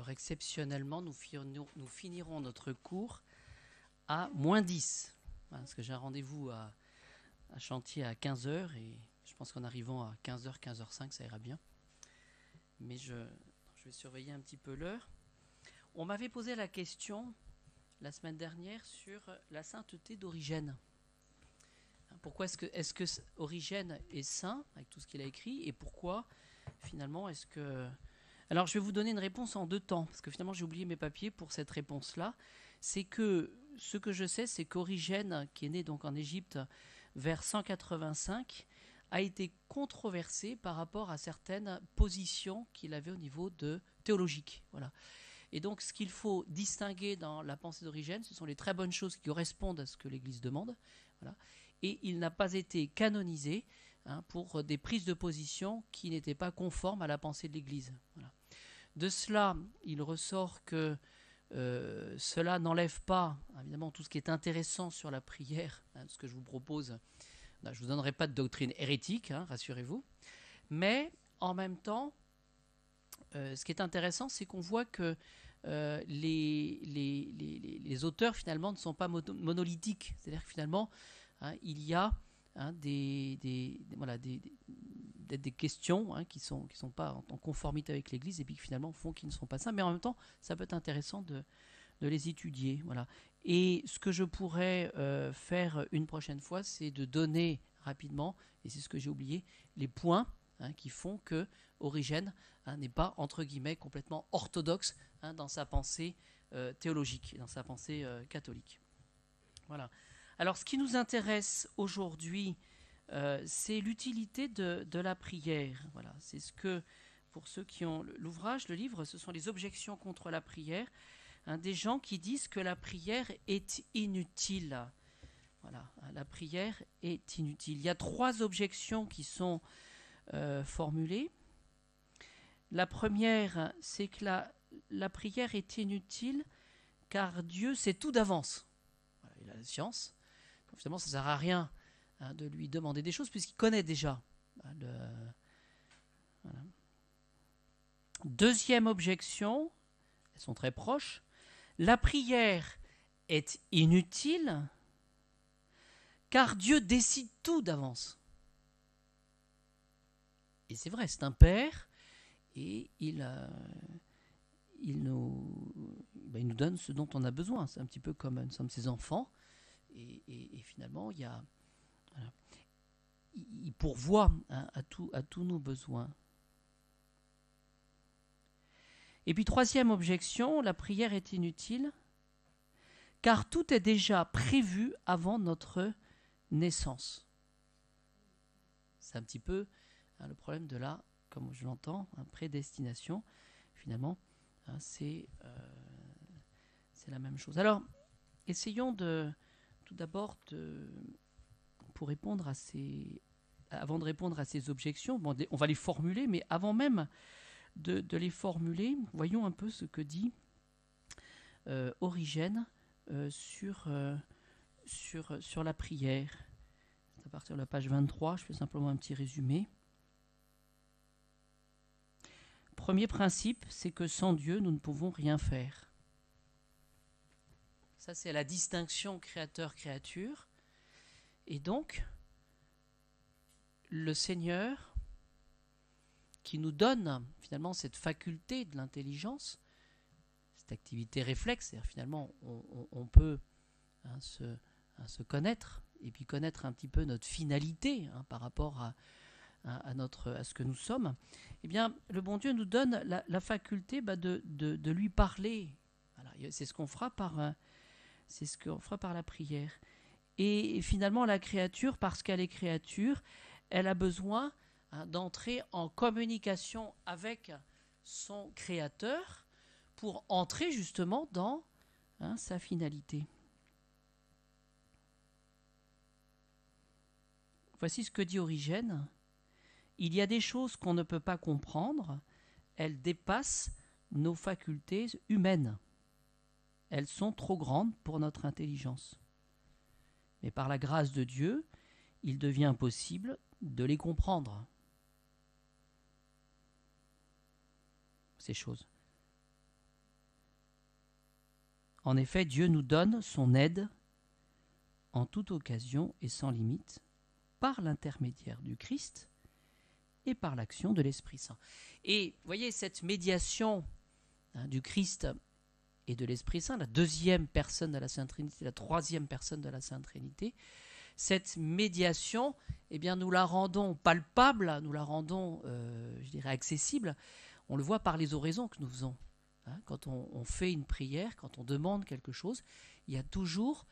Alors exceptionnellement, nous finirons notre cours à -10. Parce que j'ai un rendez-vous à chantier à 15 heures et je pense qu'en arrivant à 15 h, 15h05, ça ira bien. Mais je vais surveiller un petit peu l'heure. On m'avait posé la question la semaine dernière sur la sainteté d'Origène. Pourquoi est-ce que Origène est saint avec tout ce qu'il a écrit, et pourquoi finalement est-ce que... Alors je vais vous donner une réponse en deux temps, parce que finalement j'ai oublié mes papiers pour cette réponse-là. C'est que ce que je sais, c'est qu'Origène, qui est né donc en Égypte vers 185, a été controversé par rapport à certaines positions qu'il avait au niveau théologique. Voilà. Et donc ce qu'il faut distinguer dans la pensée d'Origène, ce sont les très bonnes choses qui correspondent à ce que l'Église demande. Voilà. Et il n'a pas été canonisé pour des prises de position qui n'étaient pas conformes à la pensée de l'Église. Voilà. De cela, il ressort que cela n'enlève pas, évidemment, tout ce qui est intéressant sur la prière, ce que je vous propose. Je ne vous donnerai pas de doctrine hérétique, rassurez-vous. Mais, en même temps, ce qui est intéressant, c'est qu'on voit que les auteurs, finalement, ne sont pas monolithiques. C'est-à-dire que, finalement, il y a des questions qui sont pas en conformité avec l'Église et puis finalement font qu'ils ne sont pas saints, mais en même temps ça peut être intéressant de les étudier. Voilà. Et ce que je pourrais faire une prochaine fois, c'est de donner rapidement, et c'est ce que j'ai oublié, les points qui font que Origène n'est pas entre guillemets complètement orthodoxe dans sa pensée théologique, dans sa pensée catholique. Voilà. Alors, ce qui nous intéresse aujourd'hui, c'est l'utilité de la prière. Voilà, c'est ce que, pour ceux qui ont l'ouvrage, le livre, ce sont les objections contre la prière, des gens qui disent que la prière est inutile. Voilà, la prière est inutile. Il y a trois objections qui sont formulées. La première, c'est que la prière est inutile car Dieu sait tout d'avance. Voilà, il a la science. Finalement, ça ne sert à rien de lui demander des choses puisqu'il connaît déjà. Voilà. Deuxième objection, elles sont très proches. La prière est inutile car Dieu décide tout d'avance. Et c'est vrai, c'est un père et il nous donne ce dont on a besoin. C'est un petit peu comme nous sommes ses enfants. Et finalement, il pourvoit à tous nos besoins. Et puis, troisième objection, la prière est inutile, car tout est déjà prévu avant notre naissance. C'est un petit peu le problème de la, comme je l'entends, prédestination. Finalement, c'est la même chose. Alors, essayons tout d'abord, pour répondre avant de répondre à ces objections, on va les formuler, mais avant même de les formuler, voyons un peu ce que dit Origène sur la prière. C'est à partir de la page 23, je fais simplement un petit résumé. Premier principe, c'est que sans Dieu, nous ne pouvons rien faire. Ça, c'est la distinction créateur-créature. Et donc, le Seigneur, qui nous donne finalement cette faculté de l'intelligence, cette activité réflexe, c'est-à-dire finalement, on peut se connaître, et puis connaître un petit peu notre finalité par rapport à ce que nous sommes, eh bien, le bon Dieu nous donne la faculté de lui parler. Voilà, c'est ce qu'on fera par la prière. Et finalement, la créature, parce qu'elle est créature, elle a besoin d'entrer en communication avec son créateur pour entrer justement dans sa finalité. Voici ce que dit Origène. Il y a des choses qu'on ne peut pas comprendre, elles dépassent nos facultés humaines. Elles sont trop grandes pour notre intelligence. Mais par la grâce de Dieu, il devient possible de les comprendre, ces choses. En effet, Dieu nous donne son aide en toute occasion et sans limite, par l'intermédiaire du Christ et par l'action de l'Esprit Saint. Et vous voyez, cette médiation du Christ et de l'Esprit Saint, la deuxième personne de la Sainte Trinité, la troisième personne de la Sainte Trinité, cette médiation, eh bien, nous la rendons palpable, nous la rendons, je dirais, accessible. On le voit par les oraisons que nous faisons. Quand on fait une prière, quand on demande quelque chose, il y a toujours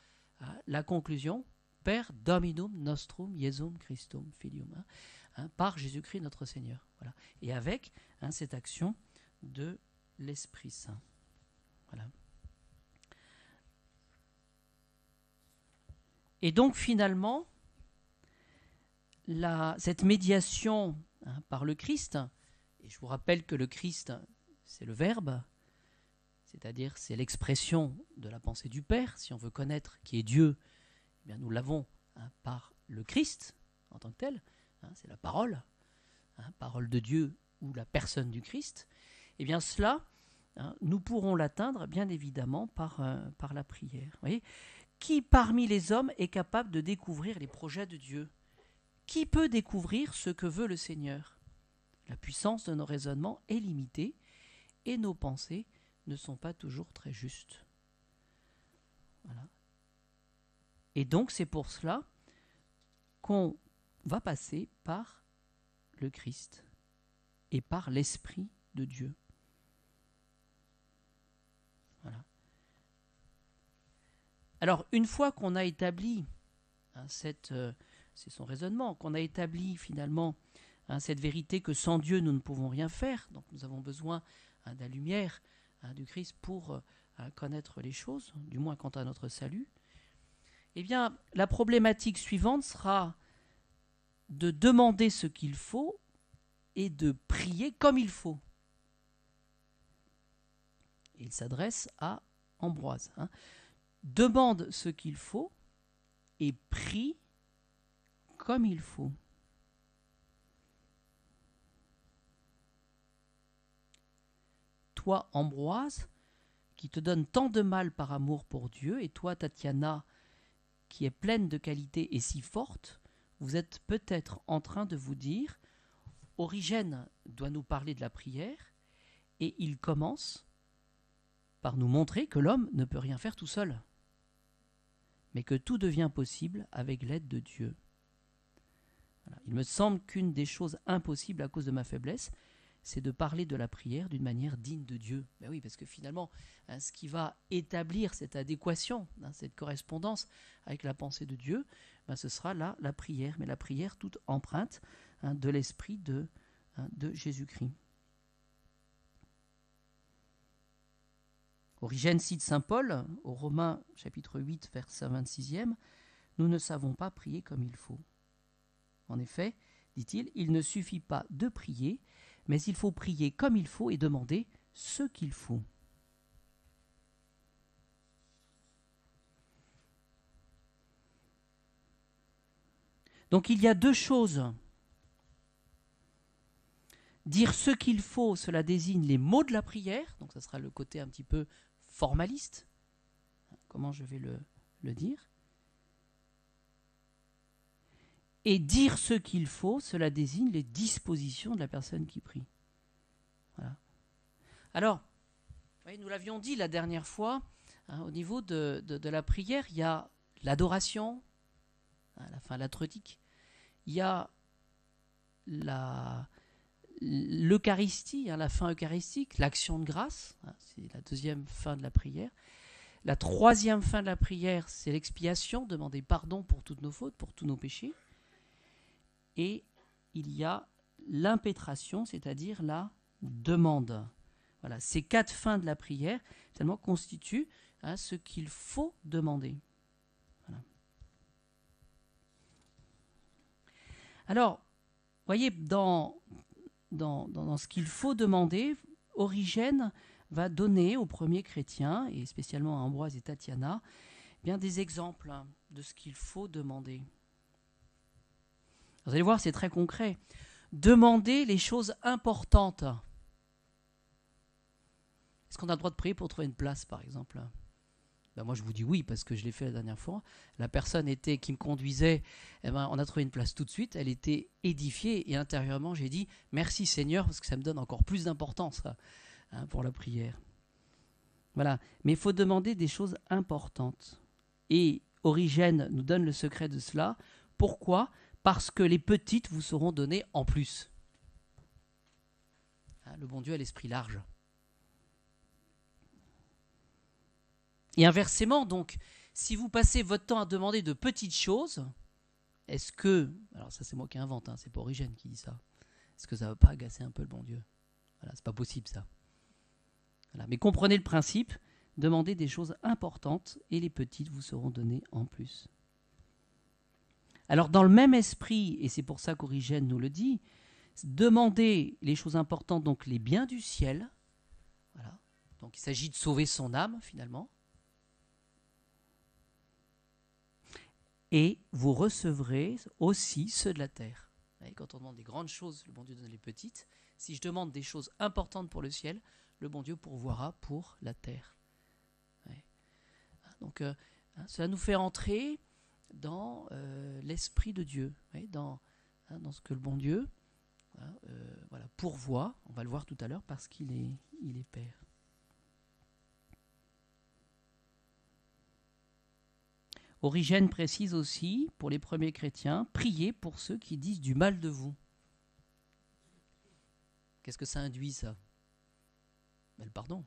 la conclusion « Per Dominum nostrum Iesum Christum Filium », par Jésus-Christ notre Seigneur. Voilà. Et avec cette action de l'Esprit Saint. Voilà. Et donc finalement, cette médiation par le Christ, et je vous rappelle que le Christ, c'est le Verbe, c'est-à-dire c'est l'expression de la pensée du Père. Si on veut connaître qui est Dieu, eh bien nous l'avons par le Christ en tant que tel, c'est la parole, parole de Dieu ou la personne du Christ. Eh bien cela, nous pourrons l'atteindre bien évidemment par la prière. Vous voyez ? Qui parmi les hommes est capable de découvrir les projets de Dieu ? Qui peut découvrir ce que veut le Seigneur ? La puissance de nos raisonnements est limitée et nos pensées ne sont pas toujours très justes. Voilà. Et donc c'est pour cela qu'on va passer par le Christ et par l'Esprit de Dieu. Voilà. Alors, une fois qu'on a établi, c'est son raisonnement, qu'on a établi finalement cette vérité que sans Dieu nous ne pouvons rien faire, donc nous avons besoin de la lumière du Christ pour connaître les choses, du moins quant à notre salut, eh bien, la problématique suivante sera de demander ce qu'il faut et de prier comme il faut. Il s'adresse à Ambroise. Demande ce qu'il faut et prie comme il faut. Toi, Ambroise, qui te donne tant de mal par amour pour Dieu, et toi, Tatiana, qui est pleine de qualités et si forte, vous êtes peut-être en train de vous dire « Origène doit nous parler de la prière » et il commence par nous montrer que l'homme ne peut rien faire tout seul, mais que tout devient possible avec l'aide de Dieu. Voilà. Il me semble qu'une des choses impossibles à cause de ma faiblesse, c'est de parler de la prière d'une manière digne de Dieu. Ben oui, parce que finalement, ce qui va établir cette adéquation, cette correspondance avec la pensée de Dieu, ce sera là la prière, mais la prière toute empreinte de l'esprit de Jésus-Christ. Origène cite saint Paul, aux Romains chapitre 8, verset 26e, « Nous ne savons pas prier comme il faut. » En effet, dit-il, il ne suffit pas de prier, mais il faut prier comme il faut et demander ce qu'il faut. Donc il y a deux choses. Dire ce qu'il faut, cela désigne les mots de la prière, donc ça sera le côté un petit peu formaliste. Comment je vais le dire ? Et dire ce qu'il faut, cela désigne les dispositions de la personne qui prie. Voilà. Alors, nous l'avions dit la dernière fois, au niveau de la prière, il y a l'adoration, la fin latretique, il y a l'Eucharistie, la fin eucharistique, l'action de grâce, c'est la deuxième fin de la prière. La troisième fin de la prière, c'est l'expiation, demander pardon pour toutes nos fautes, pour tous nos péchés. Et il y a l'impétration, c'est-à-dire la demande. Voilà, ces quatre fins de la prière finalement constituent ce qu'il faut demander. Voilà. Alors, vous voyez, dans ce qu'il faut demander, Origène va donner aux premiers chrétiens, et spécialement à Ambroise et Tatiana, bien des exemples de ce qu'il faut demander. Vous allez voir, c'est très concret. Demander les choses importantes. Est-ce qu'on a le droit de prier pour trouver une place, par exemple ? Ben moi, je vous dis oui, parce que je l'ai fait la dernière fois. La personne qui me conduisait, eh ben, on a trouvé une place tout de suite. Elle était édifiée et intérieurement, j'ai dit merci Seigneur, parce que ça me donne encore plus d'importance pour la prière. Voilà. Mais il faut demander des choses importantes. Et Origène nous donne le secret de cela. Pourquoi ? Parce que les petites vous seront données en plus. Le bon Dieu a l'esprit large. Et inversement, donc, si vous passez votre temps à demander de petites choses, est-ce que, alors ça c'est moi qui invente, c'est pas Origène qui dit ça, est-ce que ça ne va pas agacer un peu le bon Dieu ? Voilà, c'est pas possible ça. Voilà. Mais comprenez le principe, demandez des choses importantes et les petites vous seront données en plus. Alors dans le même esprit, et c'est pour ça qu'Origène nous le dit, demandez les choses importantes, donc les biens du ciel. Voilà. Donc il s'agit de sauver son âme finalement. Et vous recevrez aussi ceux de la terre. Vous voyez, quand on demande des grandes choses, le bon Dieu donne les petites. Si je demande des choses importantes pour le ciel, le bon Dieu pourvoira pour la terre. Ouais. Donc cela nous fait entrer dans l'esprit de Dieu, ouais, dans ce que le bon Dieu pourvoit, on va le voir tout à l'heure, parce qu'il est Père. Origène précise aussi, pour les premiers chrétiens, priez pour ceux qui disent du mal de vous. Qu'est-ce que ça induit, ça ? Le pardon.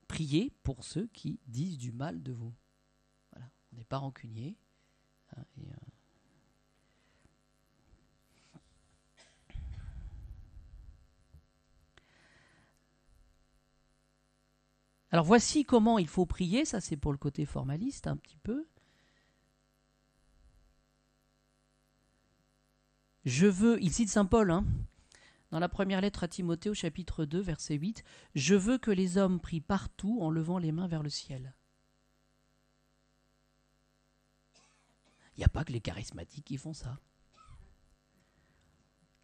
Priez pour ceux qui disent du mal de vous. Voilà. On n'est pas rancunier. Alors voici comment il faut prier, ça c'est pour le côté formaliste un petit peu. Il cite saint Paul, dans la première lettre à Timothée au chapitre 2, verset 8, « Je veux que les hommes prient partout en levant les mains vers le ciel. » Il n'y a pas que les charismatiques qui font ça.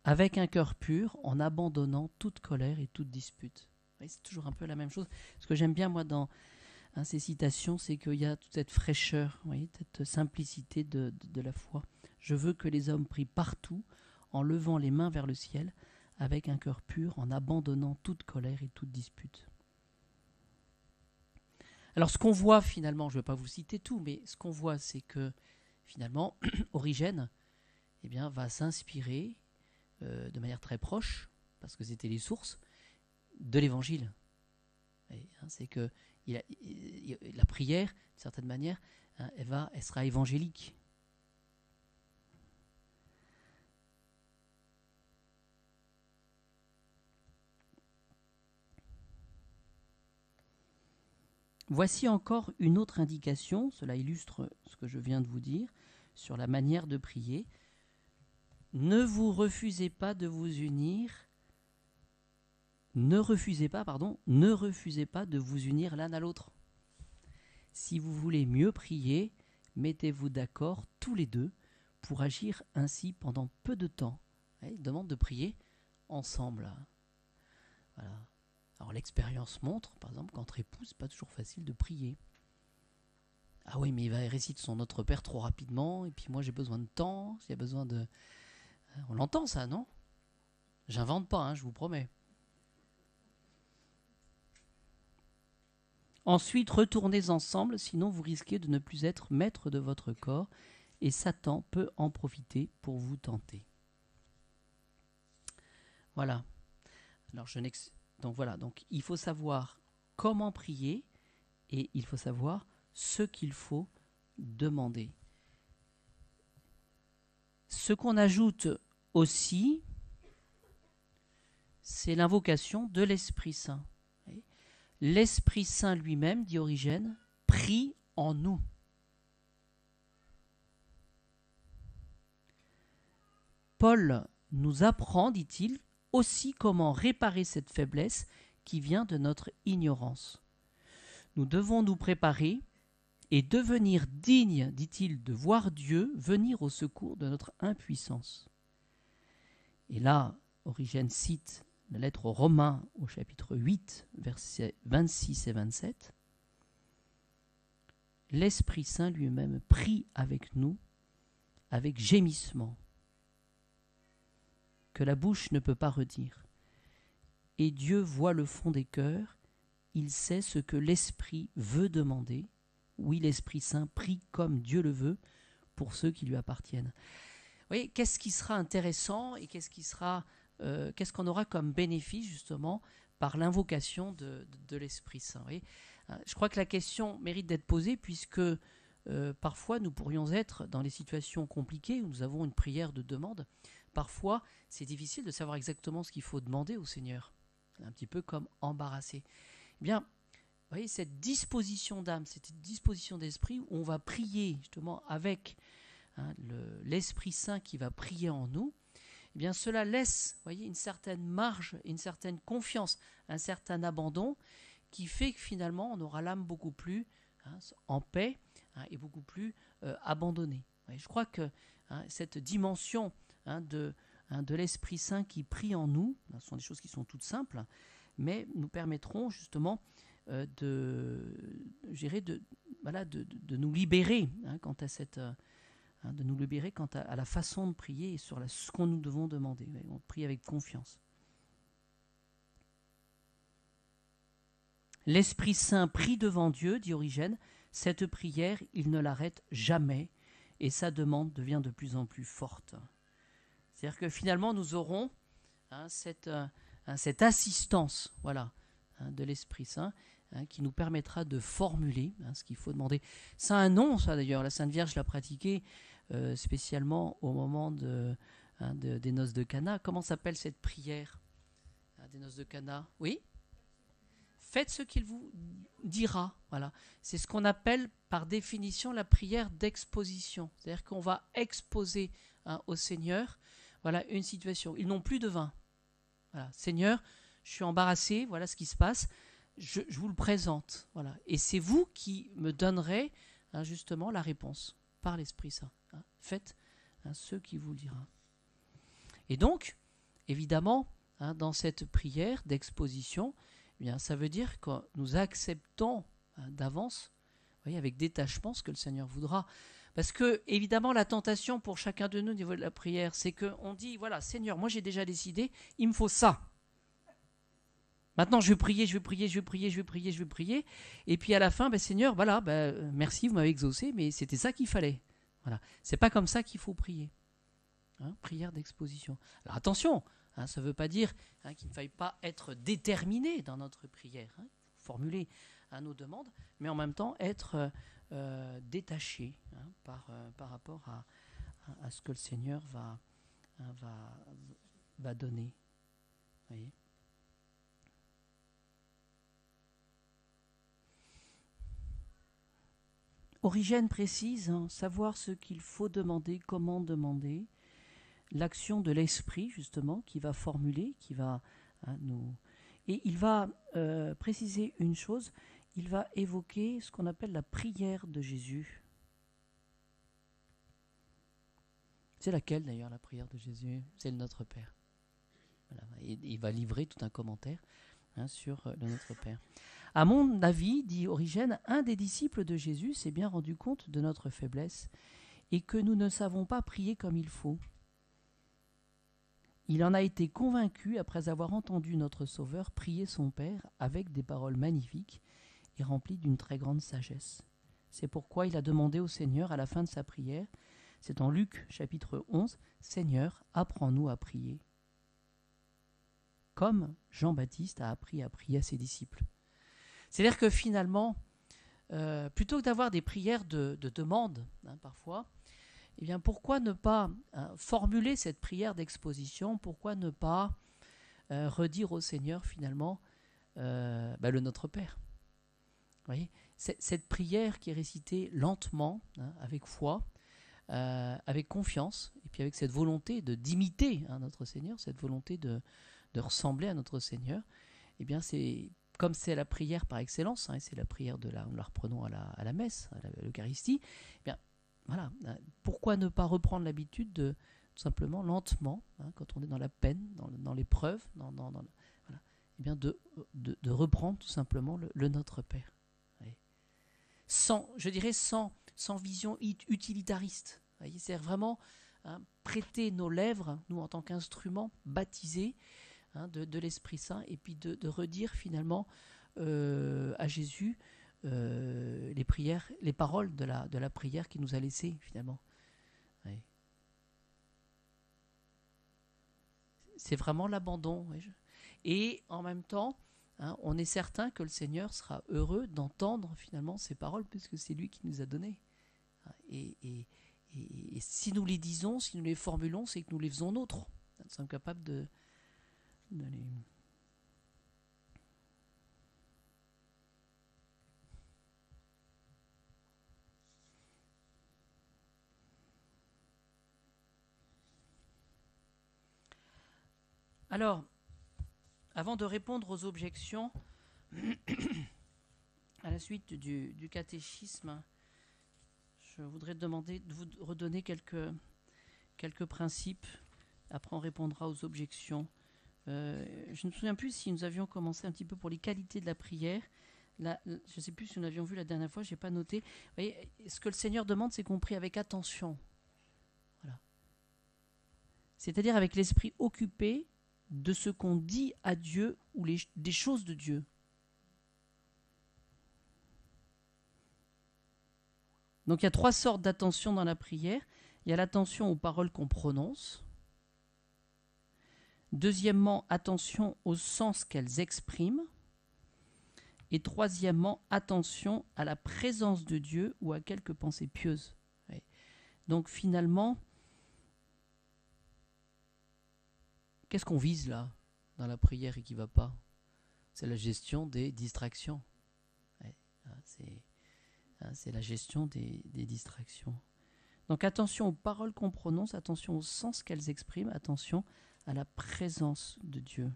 Avec un cœur pur, en abandonnant toute colère et toute dispute. C'est toujours un peu la même chose. Ce que j'aime bien, moi, dans ces citations, c'est qu'il y a toute cette fraîcheur, vous voyez, cette simplicité de la foi. Je veux que les hommes prient partout, en levant les mains vers le ciel, avec un cœur pur, en abandonnant toute colère et toute dispute. Alors, ce qu'on voit finalement, je ne vais pas vous citer tout, mais ce qu'on voit, c'est que finalement, Origène va s'inspirer de manière très proche, parce que c'était les sources, de l'Évangile. C'est que la prière, d'une certaine manière, elle sera évangélique. Voici encore une autre indication, cela illustre ce que je viens de vous dire, sur la manière de prier. Ne refusez pas de vous unir l'un à l'autre. Si vous voulez mieux prier, mettez-vous d'accord tous les deux pour agir ainsi pendant peu de temps. Il demande de prier ensemble. Voilà. Alors l'expérience montre, par exemple, qu'entre époux, c'est pas toujours facile de prier. Ah oui, mais il récite son Notre Père trop rapidement, et puis moi j'ai besoin de temps, s'il y a besoin de... On l'entend ça, non ? J'invente pas, je vous promets. Ensuite, retournez ensemble, sinon vous risquez de ne plus être maître de votre corps, et Satan peut en profiter pour vous tenter. Voilà. Alors donc il faut savoir comment prier et il faut savoir ce qu'il faut demander. Ce qu'on ajoute aussi, c'est l'invocation de l'Esprit Saint. L'Esprit Saint lui-même, dit Origène, prie en nous. Paul nous apprend, dit-il, aussi comment réparer cette faiblesse qui vient de notre ignorance. Nous devons nous préparer et devenir dignes, dit-il, de voir Dieu venir au secours de notre impuissance. Et là, Origène cite la lettre aux Romains au chapitre 8, versets 26 et 27. l'Esprit Saint lui-même prie avec nous, avec gémissement, que la bouche ne peut pas redire. Et Dieu voit le fond des cœurs, il sait ce que l'Esprit veut demander. Oui, l'Esprit Saint prie comme Dieu le veut pour ceux qui lui appartiennent. Vous voyez, qu'est-ce qui sera intéressant et qu'est-ce qu'on aura comme bénéfice justement par l'invocation de l'Esprit Saint. Vous voyez, je crois que la question mérite d'être posée puisque parfois nous pourrions être dans des situations compliquées où nous avons une prière de demande. Parfois, c'est difficile de savoir exactement ce qu'il faut demander au Seigneur. Un petit peu comme embarrassé. Eh bien, vous voyez, cette disposition d'âme, cette disposition d'esprit où on va prier justement avec l'Esprit Saint qui va prier en nous, eh bien, cela laisse, voyez, une certaine marge, une certaine confiance, un certain abandon qui fait que finalement on aura l'âme beaucoup plus en paix et beaucoup plus abandonnée. Je crois que cette dimension de l'Esprit Saint qui prie en nous, ce sont des choses qui sont toutes simples, mais nous permettront justement de nous libérer quant à cette... de nous libérer quant à la façon de prier et sur ce qu'on nous devons demander. On prie avec confiance. L'Esprit Saint prie devant Dieu, dit Origène. Cette prière, il ne l'arrête jamais et sa demande devient de plus en plus forte. C'est-à-dire que finalement, nous aurons cette assistance de l'Esprit Saint qui nous permettra de formuler ce qu'il faut demander. C'est un nom, ça d'ailleurs. La Sainte Vierge l'a pratiqué spécialement au moment des noces de Cana. Comment s'appelle cette prière des noces de Cana? Oui? Faites ce qu'il vous dira. Voilà. C'est ce qu'on appelle par définition la prière d'exposition. C'est-à-dire qu'on va exposer au Seigneur une situation. Ils n'ont plus de vin. Voilà. Seigneur, je suis embarrassé, voilà ce qui se passe. Je vous le présente. Voilà. Et c'est vous qui me donnerez justement la réponse par l'Esprit Saint. Faites ce qui vous le dira. Et donc, évidemment, dans cette prière d'exposition, eh bien, ça veut dire que nous acceptons d'avance, avec détachement, ce que le Seigneur voudra. Parce que, évidemment, la tentation pour chacun de nous au niveau de la prière, c'est qu'on dit, voilà, Seigneur, moi j'ai déjà décidé, il me faut ça. Maintenant, je vais prier, et puis à la fin, Seigneur, voilà, merci, vous m'avez exaucé, mais c'était ça qu'il fallait. Voilà. C'est pas comme ça qu'il faut prier. Prière d'exposition. Alors attention, ça ne veut pas dire qu'il ne faille pas être déterminé dans notre prière. Il faut formuler nos demandes, mais en même temps être détaché par rapport à ce que le Seigneur va donner. Vous voyez ? Origène précise, savoir ce qu'il faut demander, comment demander, l'action de l'esprit justement qui va formuler, qui va nous... Et il va préciser une chose, il va évoquer ce qu'on appelle la prière de Jésus. C'est laquelle d'ailleurs la prière de Jésus? C'est le Notre Père. Voilà. Et il va livrer tout un commentaire sur le Notre Père. À mon avis, dit Origène, un des disciples de Jésus s'est bien rendu compte de notre faiblesse et que nous ne savons pas prier comme il faut. Il en a été convaincu après avoir entendu notre Sauveur prier son Père avec des paroles magnifiques et remplies d'une très grande sagesse. C'est pourquoi il a demandé au Seigneur à la fin de sa prière, c'est en Luc chapitre 11, « Seigneur, apprends-nous à prier » comme Jean-Baptiste a appris à prier à ses disciples. C'est-à-dire que finalement, plutôt que d'avoir des prières de demande, parfois, eh bien, pourquoi ne pas formuler cette prière d'exposition? Pourquoi ne pas redire au Seigneur finalement le Notre Père? Vous voyez, cette prière qui est récitée lentement, avec foi, avec confiance, et puis avec cette volonté d'imiter notre Seigneur, cette volonté de ressembler à notre Seigneur, eh bien c'est comme c'est la prière par excellence, et c'est la prière nous la reprenons à la messe, à l'Eucharistie, eh bien voilà, pourquoi ne pas reprendre l'habitude de tout simplement lentement, quand on est dans la peine, dans l'épreuve, voilà, eh bien de reprendre tout simplement le Notre Père. je dirais sans vision utilitariste. Vous voyez, c'est vraiment prêter nos lèvres, nous en tant qu'instruments baptisés de l'Esprit Saint, et puis de redire finalement à Jésus les prières, les paroles de la prière qu'il nous a laissées finalement. Oui. C'est vraiment l'abandon. Oui. Et en même temps, on est certain que le Seigneur sera heureux d'entendre finalement ces paroles, puisque c'est lui qui nous a donné. Et si nous les disons, si nous les formulons, c'est que nous les faisons nôtres. Nous sommes capables de les... Alors, avant de répondre aux objections, à la suite du catéchisme, je voudrais demander de vous redonner quelques principes. Après, on répondra aux objections. Je ne me souviens plus si nous avions commencé un petit peu pour les qualités de la prière. Là, je ne sais plus si nous l'avions vu la dernière fois, je n'ai pas noté. Vous voyez, ce que le Seigneur demande, c'est qu'on prie avec attention. Voilà. C'est-à-dire avec l'esprit occupé de ce qu'on dit à Dieu ou des choses de Dieu. Donc il y a 3 sortes d'attention dans la prière. Il y a l'attention aux paroles qu'on prononce. Deuxièmement, attention au sens qu'elles expriment. Et troisièmement, attention à la présence de Dieu ou à quelques pensées pieuses. Ouais. Donc finalement, qu'est-ce qu'on vise là, dans la prière et qui ne va pas? C'est la gestion des distractions. Ouais. C'est la gestion des distractions. Donc attention aux paroles qu'on prononce, attention au sens qu'elles expriment, attention à la présence de Dieu.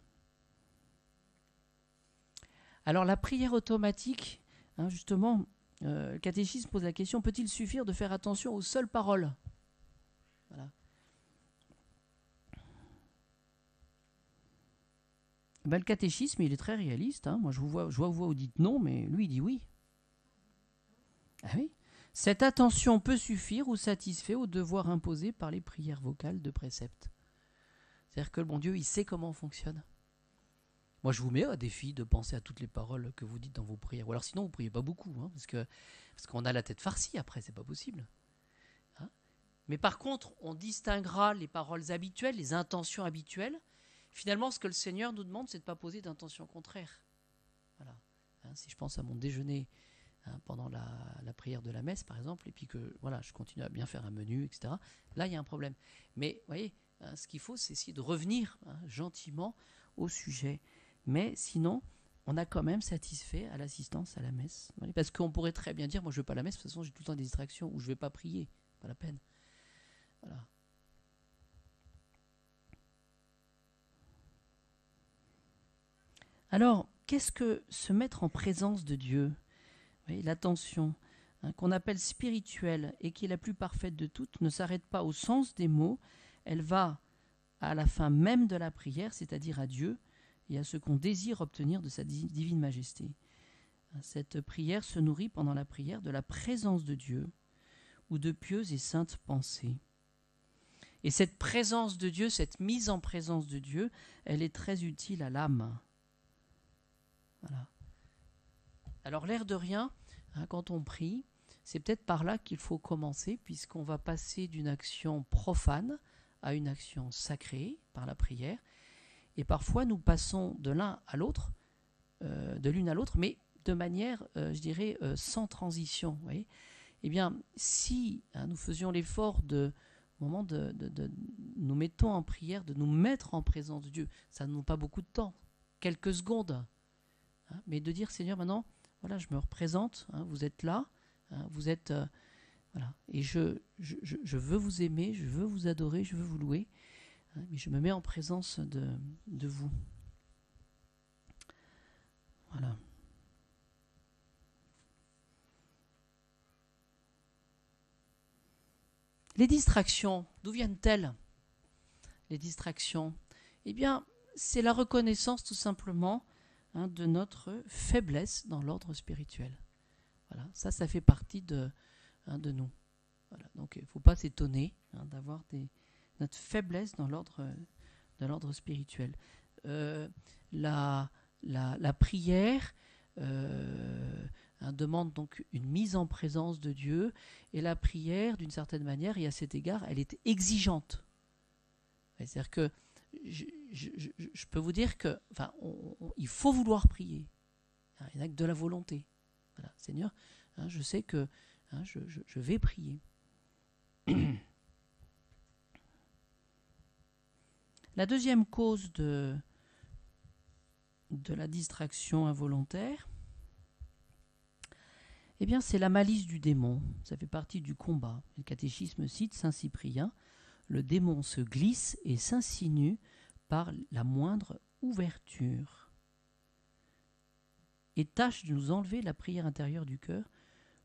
Alors la prière automatique, justement, le catéchisme pose la question, peut-il suffire de faire attention aux seules paroles? Voilà. Ben, le catéchisme, il est très réaliste. Moi, je vois vous dites non, mais lui, il dit oui. Ah oui. Cette attention peut suffire ou satisfait aux devoirs imposés par les prières vocales de précepte. C'est-à-dire que le bon Dieu, il sait comment on fonctionne. Moi, je vous mets à défi de penser à toutes les paroles que vous dites dans vos prières. Ou alors sinon, vous ne priez pas beaucoup, parce qu'on a la tête farcie après, c'est pas possible. Mais par contre, on distinguera les paroles habituelles, les intentions habituelles. Finalement, ce que le Seigneur nous demande, c'est de ne pas poser d'intention contraire. Voilà. Si je pense à mon déjeuner pendant la prière de la messe, par exemple, et puis que je continue à bien faire un menu, etc., là, il y a un problème. Mais vous voyez, ce qu'il faut, c'est essayer de revenir gentiment au sujet. Mais sinon, on a quand même satisfait à l'assistance à la messe. Parce qu'on pourrait très bien dire, moi je ne veux pas la messe, de toute façon j'ai tout le temps des distractions, ou je ne vais pas prier, pas la peine. Voilà. Alors, qu'est-ce que se mettre en présence de Dieu? L'attention, qu'on appelle spirituelle et qui est la plus parfaite de toutes, ne s'arrête pas au sens des mots, elle va à la fin même de la prière, c'est-à-dire à Dieu, et à ce qu'on désire obtenir de sa divine majesté. Cette prière se nourrit pendant la prière de la présence de Dieu ou de pieuses et saintes pensées. Et cette présence de Dieu, cette mise en présence de Dieu, elle est très utile à l'âme. Voilà. Alors l'air de rien, quand on prie, c'est peut-être par là qu'il faut commencer, puisqu'on va passer d'une action profane à une action sacrée par la prière. Et parfois, nous passons de l'un à l'autre, de l'une à l'autre, mais de manière, je dirais, sans transition. Vous voyez ? Eh bien, si nous faisions l'effort au moment de nous mettons en prière, de nous mettre en présence de Dieu, ça ne demande pas beaucoup de temps, quelques secondes, mais de dire, Seigneur, maintenant, voilà, je me représente, vous êtes là, vous êtes... voilà, et je veux vous aimer, je veux vous adorer, je veux vous louer, mais je me mets en présence de vous. Voilà. Les distractions, d'où viennent-elles? Les distractions, eh bien, c'est la reconnaissance tout simplement de notre faiblesse dans l'ordre spirituel. Voilà, ça fait partie de nous. Voilà, donc il ne faut pas s'étonner d'avoir notre faiblesse dans l'ordre spirituel. La prière demande donc une mise en présence de Dieu, et la prière, d'une certaine manière, et à cet égard, elle est exigeante. C'est-à-dire que je peux vous dire que, il faut vouloir prier. Il n'y a que de la volonté. Voilà, Seigneur, je sais que je vais prier. La deuxième cause de la distraction involontaire, eh bien, c'est la malice du démon. Ça fait partie du combat. Le catéchisme cite saint Cyprien: le démon se glisse et s'insinue par la moindre ouverture et tâche de nous enlever la prière intérieure du cœur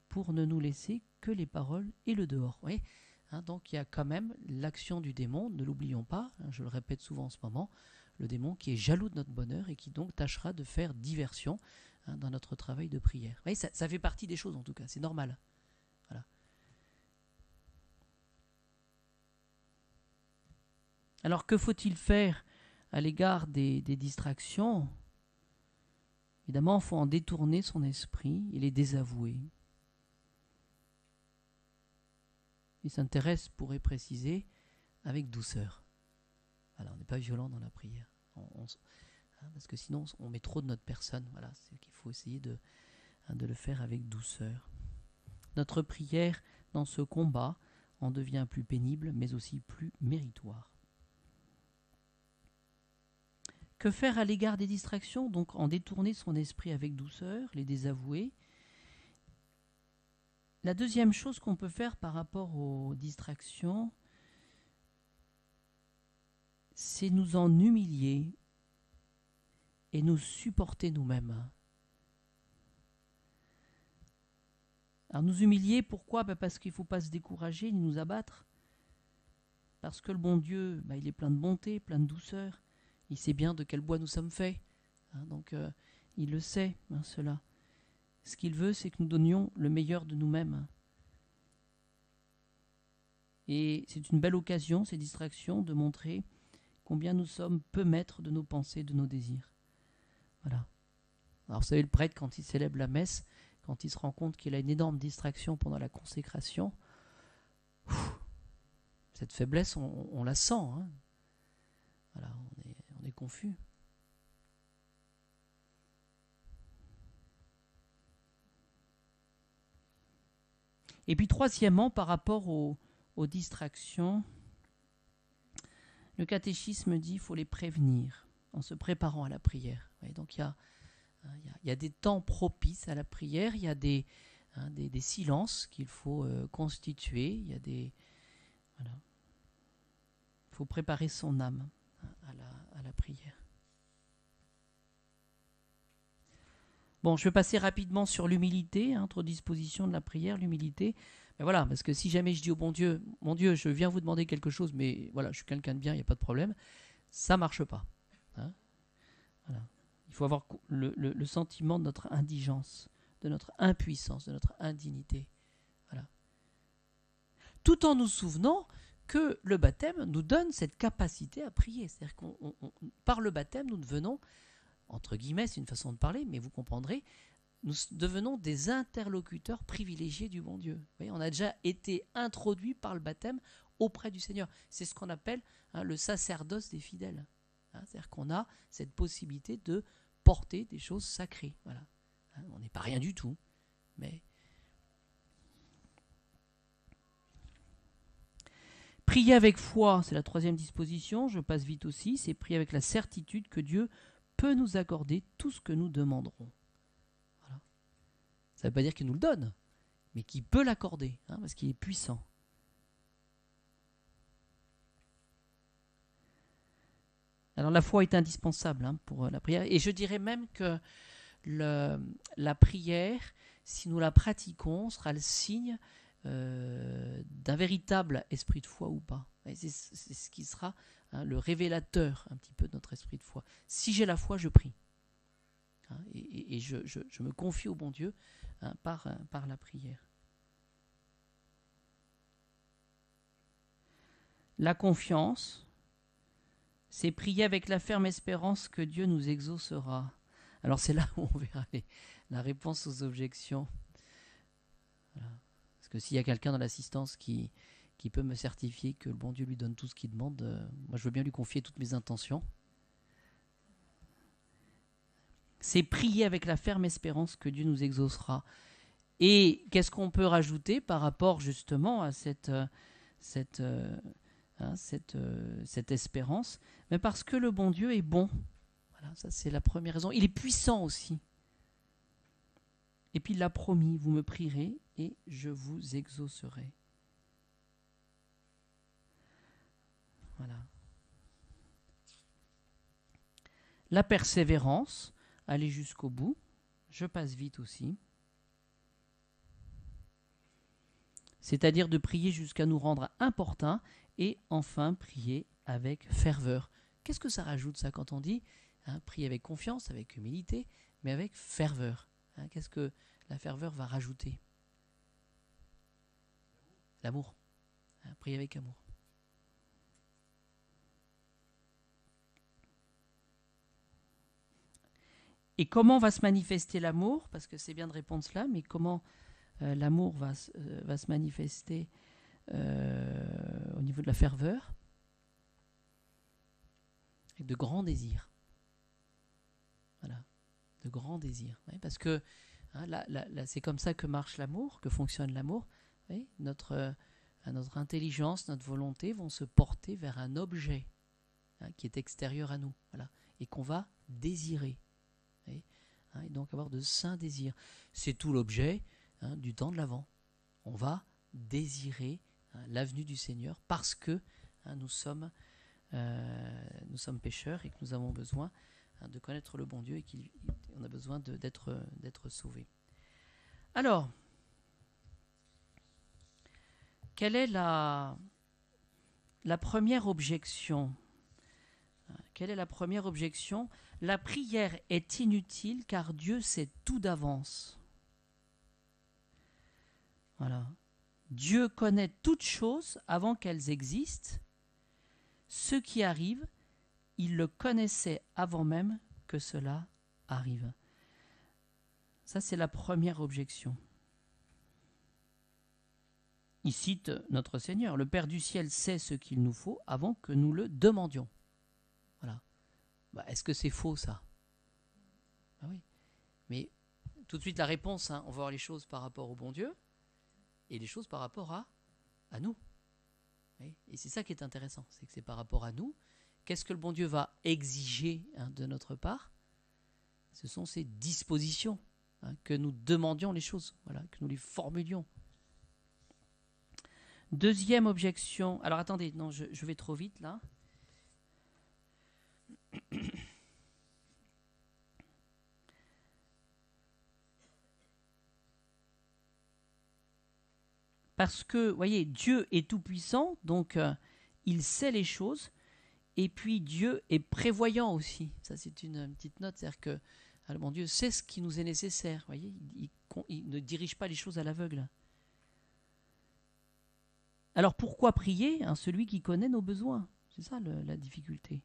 pour ne nous laisser que les paroles et le dehors. Oui, donc il y a quand même l'action du démon, ne l'oublions pas, je le répète souvent en ce moment, le démon qui est jaloux de notre bonheur et qui donc tâchera de faire diversion dans notre travail de prière. Oui, ça fait partie des choses en tout cas, c'est normal. Voilà. Alors que faut-il faire à l'égard des distractions? Évidemment, il faut en détourner son esprit et les désavouer. Il s'intéresse, pourrait préciser, avec douceur. Voilà, on n'est pas violent dans la prière. Parce que sinon, on met trop de notre personne. Voilà, c'est qu'il faut essayer de le faire avec douceur. Notre prière, dans ce combat, en devient plus pénible, mais aussi plus méritoire. Que faire à l'égard des distractions? Donc, en détourner son esprit avec douceur, les désavouer. La deuxième chose qu'on peut faire par rapport aux distractions, c'est nous en humilier et nous supporter nous-mêmes. Alors nous humilier, pourquoi? Parce qu'il ne faut pas se décourager ni nous abattre. Parce que le bon Dieu, il est plein de bonté, plein de douceur. Il sait bien de quel bois nous sommes faits. Donc il le sait, cela. Ce qu'il veut, c'est que nous donnions le meilleur de nous-mêmes. Et c'est une belle occasion, ces distractions, de montrer combien nous sommes peu maîtres de nos pensées, de nos désirs. Voilà. Alors vous savez, le prêtre, quand il célèbre la messe, quand il se rend compte qu'il a une énorme distraction pendant la consécration, cette faiblesse, on la sent. Voilà, on est confus. Et puis troisièmement, par rapport aux distractions, le catéchisme dit qu'il faut les prévenir en se préparant à la prière. Ouais, donc il y a des temps propices à la prière, il y a des silences qu'il faut constituer, il y a il faut préparer son âme à la prière. Bon, je vais passer rapidement sur l'humilité, autre disposition de la prière, l'humilité. Mais voilà, parce que si jamais je dis au bon Dieu, je viens vous demander quelque chose, mais voilà, je suis quelqu'un de bien, il n'y a pas de problème, ça ne marche pas. Voilà. Il faut avoir le sentiment de notre indigence, de notre impuissance, de notre indignité. Voilà. Tout en nous souvenant que le baptême nous donne cette capacité à prier. C'est-à-dire par le baptême, nous devenons, entre guillemets, c'est une façon de parler, mais vous comprendrez, nous devenons des interlocuteurs privilégiés du bon Dieu. Vous voyez, on a déjà été introduits par le baptême auprès du Seigneur. C'est ce qu'on appelle le sacerdoce des fidèles. C'est-à-dire qu'on a cette possibilité de porter des choses sacrées. Voilà. On n'est pas rien du tout, mais prier avec foi, c'est la troisième disposition, je passe vite aussi, c'est prier avec la certitude que Dieu peut nous accorder tout ce que nous demanderons. Voilà. Ça ne veut pas dire qu'il nous le donne, mais qu'il peut l'accorder, parce qu'il est puissant. Alors la foi est indispensable pour la prière, et je dirais même que la prière, si nous la pratiquons, sera le signe d'un véritable esprit de foi ou pas. C'est ce qui sera le révélateur un petit peu de notre esprit de foi. Si j'ai la foi, je prie. Et je me confie au bon Dieu par la prière. La confiance, c'est prier avec la ferme espérance que Dieu nous exaucera. Alors c'est là où on verra la réponse aux objections. Voilà. Parce que s'il y a quelqu'un dans l'assistance qui peut me certifier que le bon Dieu lui donne tout ce qu'il demande, moi je veux bien lui confier toutes mes intentions. C'est prier avec la ferme espérance que Dieu nous exaucera. Et qu'est-ce qu'on peut rajouter par rapport justement à cette espérance? Mais parce que le bon Dieu est bon. Voilà, ça c'est la première raison. Il est puissant aussi. Et puis il l'a promis, vous me prierez et je vous exaucerai. Voilà. La persévérance, aller jusqu'au bout. Je passe vite aussi. C'est-à-dire de prier jusqu'à nous rendre importuns et enfin prier avec ferveur. Qu'est-ce que ça rajoute ça quand on dit prier avec confiance, avec humilité, mais avec ferveur? Qu'est-ce que la ferveur va rajouter? L'amour. Prier avec amour. Et comment va se manifester l'amour? Parce que c'est bien de répondre cela, mais comment l'amour va se manifester au niveau de la ferveur? Avec de grands désirs. Voilà, de grands désirs. Oui, parce que c'est comme ça que marche l'amour, que fonctionne l'amour. Oui, notre intelligence, notre volonté vont se porter vers un objet qui est extérieur à nous, voilà, et qu'on va désirer. Oui, et donc avoir de saints désirs. C'est tout l'objet du temps de l'Avent. On va désirer l'avenue du Seigneur parce que nous sommes pécheurs et que nous avons besoin de connaître le bon Dieu et qu'on a besoin d'être sauvés. Alors, quelle est la première objection? Quelle est la première objection? La prière est inutile car Dieu sait tout d'avance. Voilà. Dieu connaît toutes choses avant qu'elles existent. Ce qui arrive, il le connaissait avant même que cela arrive. Ça, c'est la première objection. Il cite notre Seigneur. Le Père du ciel sait ce qu'il nous faut avant que nous le demandions. Voilà. Est-ce que c'est faux, ça? Oui. Mais tout de suite, la réponse, on va voir les choses par rapport au bon Dieu et les choses par rapport à nous. Oui. Et c'est ça qui est intéressant, c'est que c'est par rapport à nous. Qu'est-ce que le bon Dieu va exiger de notre part? Ce sont ces dispositions, que nous demandions les choses, voilà, que nous les formulions. Deuxième objection. Alors attendez, non, je vais trop vite là. Parce que, vous voyez, Dieu est tout-puissant, donc il sait les choses, et puis Dieu est prévoyant aussi. Ça, c'est une petite note, c'est-à-dire que le bon Dieu sait ce qui nous est nécessaire. Vous voyez, il ne dirige pas les choses à l'aveugle. Alors pourquoi prier celui qui connaît nos besoins? C'est ça la difficulté.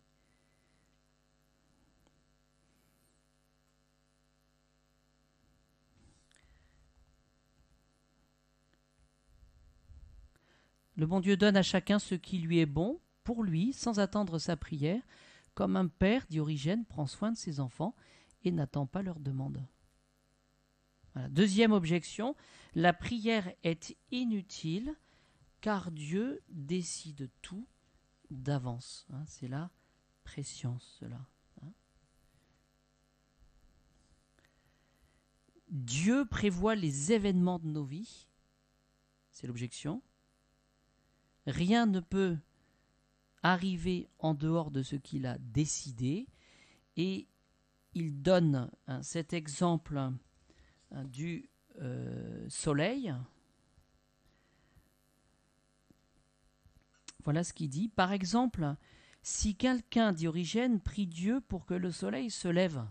Le bon Dieu donne à chacun ce qui lui est bon, pour lui, sans attendre sa prière, comme un père, dit Origène, prend soin de ses enfants et n'attend pas leur demande. Voilà. Deuxième objection, la prière est inutile car Dieu décide tout d'avance. C'est la préscience, cela. Dieu prévoit les événements de nos vies, c'est l'objection. Rien ne peut arriver en dehors de ce qu'il a décidé. Et il donne cet exemple du soleil. Voilà ce qu'il dit. Par exemple, si quelqu'un, dit Origène, prie Dieu pour que le soleil se lève,